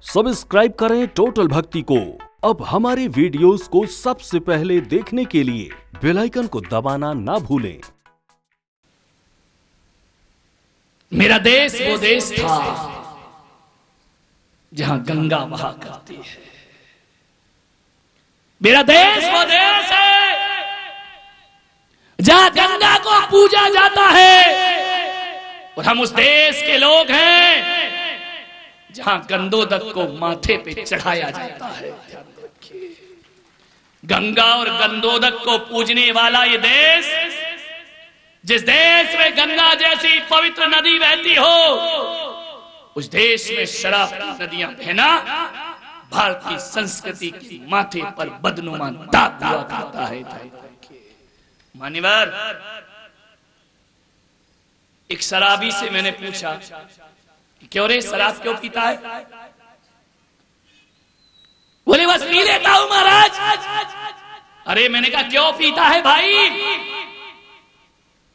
Subscribe करें total भक्ति को। अब हमारे वीडियोस को सबसे पहले देखने के लिए बेल आइकन को दबाना ना भूलें। मेरा देश वो देश था जहां गंगा बहा करती है। मेरा देश वो देश है जहां गंगा को पूजा जाता है और हम उस देश के लोग हैं जहां गंदोदक को माथे पे चढ़ाया जाता है। गंगा और गंदोदक को पूजने वाला ये देश, जिस देश में गंगा जैसी पवित्र नदी बहती हो, उस देश में शराब की नदियां बहना भारतीय संस्कृति की माथे पर बदनुमा दाग हुआ करता है। मान्यवर, एक शराबी से मैंने पूछा कि क्यों रे शराब क्यों पीता है? बोले बस पी लेता हूं महाराज। अरे मैंने कहा क्यों पीता है भाई?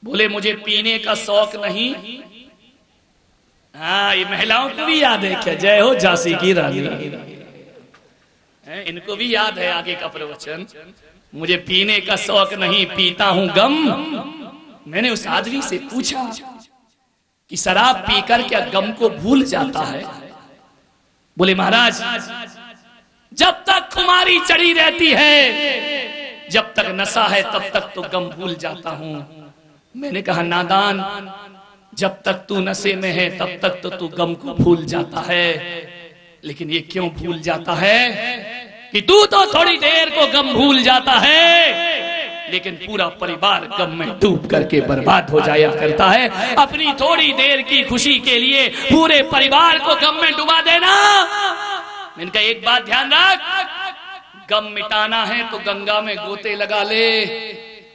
बोले मुझे पीने का शौक नहीं। हाँ, ये महिलाओं को भी याद है क्या? जय हो झांसी की रानी। इनको भी याद है आगे का प्रवचन। मुझे पीने का शौक नहीं, पीता हूं गम। मैंने उस आदमी से पूछा कि शराब पीकर क्या गम को भूल जाता है? बोले महाराज, जब तक खुमारी चढ़ी रहती है, जब तक नशा है, तब तक तो गम भूल जाता हूं। मैंने कहा नादान, जब तक तू नशे में है तब तक तो तू गम को भूल जाता है, लेकिन ये क्यों भूल जाता है कि तू तो थोड़ी देर को गम भूल जाता है, लेकिन पूरा परिवार गम में डूब करके बर्बाद हो जाया करता है। अपनी थोड़ी देर की खुशी के लिए पूरे परिवार को गम में डुबा देना। मैंने कहा एक बात ध्यान रख, गम मिटाना है तो गंगा में गोते लगा ले,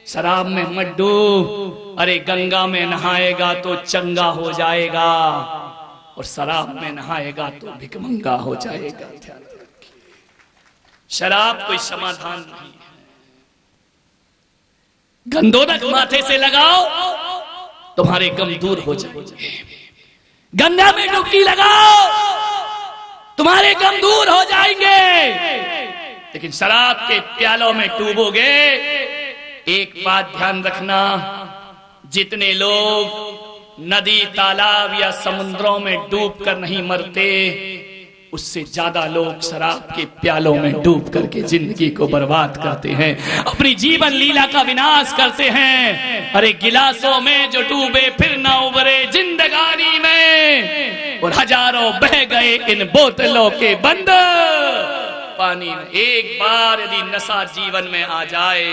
शराब में मत डूब। अरे गंगा में नहाएगा तो चंगा हो जाएगा और शराब में नहाएगा तो भिखमंगा हो जाएगा। शराब कोई समाधान नहीं है। गंदोदक माथे से लगाओ, तुम्हारे गम दूर हो जाएंगे। गंगा में डुबकी लगाओ, तुम्हारे गम दूर हो जाएंगे। लेकिन शराब के प्यालों में डूबोगे, एक बात ध्यान रखना, जितने लोग नदी, तालाब या समुद्रों में डूब कर नहीं मरते, उससे ज्यादा लोग शराब के प्यालों में डूब करके जिंदगी को बर्बाद करते हैं, अपनी जीवन लीला का विनाश करते हैं। अरे गिलासों में जो डूबे फिर ना उबरे जिंदगानी में, और हजारों बह गए इन बोतलों के बंद पानी में। एक बार यदि नशा जीवन में आ जाए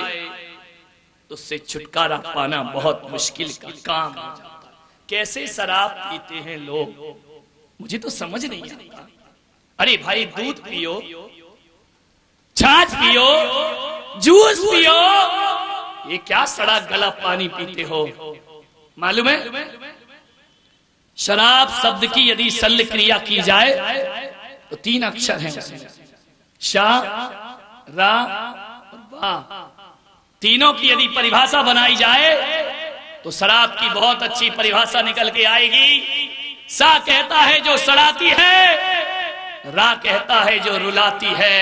तो उससे छुटकारा पाना बहुत मुश्किल का काम है। कैसे शराब पीते हैं लोग, मुझे तो समझ नहीं आता। अरे भाई दूध पियो, छाछ पियो, जूस पियो, ये क्या सड़ा गला पानी पीते हो? मालूम है, शराब शब्द की यदि शल्य क्रिया की जाए तो 3 अक्षर हैं उसमें, शा, रा और बा। तीनों की यदि परिभाषा बनाई जाए तो शराब की बहुत अच्छी परिभाषा निकल के आएगी। सा कहता है जो सड़ाती है, रा कहता है जो रुलाती है,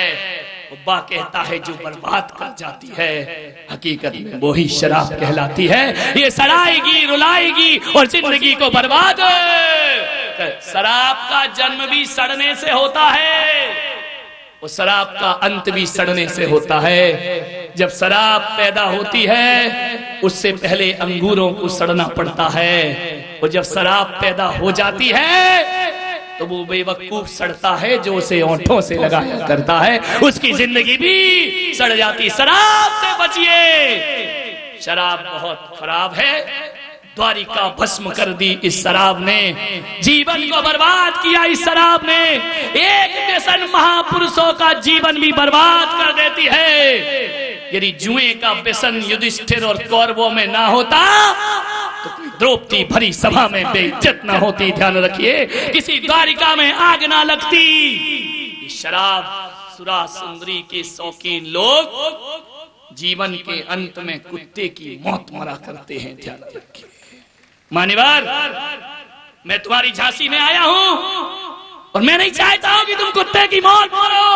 और बा कहता है जो बर्बाद कर जाती है। हकीकत में वो ही शराब कहलाती है। ये सड़ाएगी, रुलाएगी और जिंदगी को बर्बाद। शराब का जन्म भी सड़ने से होता है और शराब का अंत भी सड़ने से होता है। जब शराब पैदा होती है उससे पहले अंगूरों को सड़ना पड़ता है, और जब शराब पैदा हो जाती है तो वो बेवकूफ सड़ता है जो उसे ओंठों से लगाया करता है, उसकी जिंदगी भी सड़ जाती। शराब से बचिए, शराब बहुत खराब है। द्वारिका भस्म कर दी इस शराब ने, जीवन को बर्बाद किया इस शराब ने। एक व्यसन महापुरुषों का जीवन भी बर्बाद कर देती है। यदि जुए का व्यसन युधिष्ठिर और कौरवों में ना होता तो द्रौपदी भरी सभा में बेइज्जत ना होती। ध्यान रखिए, किसी द्वारिका में आग ना लगती। शराब सुरा सुंदरी के शौकीन लोग जीवन के अंत में कुत्ते की मौत मरा करते हैं। ध्यान रखिए। मान्यवर, मैं तुम्हारी झांसी में आया हूं और मैं नहीं चाहता हूं कि तुम कुत्ते की मौत मरो।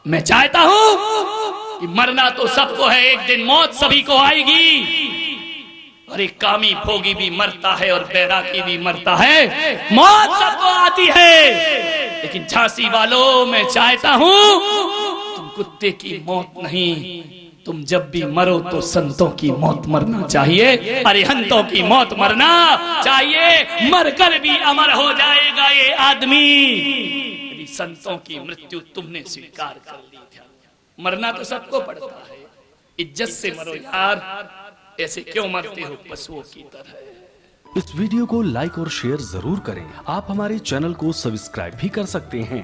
मैं चाहता हूं कि मरना तो सबको है, एक दिन मौत सभी को आएगी। और एक कामी भोगी भी मरता है और बैरागी भी मरता है, मौत सबको आती है। लेकिन झांसी वालों, मैं चाहता हूं तुम कुत्ते की मौत नहीं, तुम जब भी मरो तो संतों की मौत मरना चाहिए, अरिहंतों की मौत मरना चाहिए। मरकर भी अमर हो जाएगा ये आदमी यदि संतों की मृत्यु तुमने स्वीकार कर ली। मरना तो सबको पड़ता है, इज्जत से मरो यार, ऐसे क्यों मरते हो पशुओं की तरह। इस वीडियो को लाइक और शेयर जरूर करें। आप हमारे चैनल को सब्सक्राइब भी कर सकते हैं।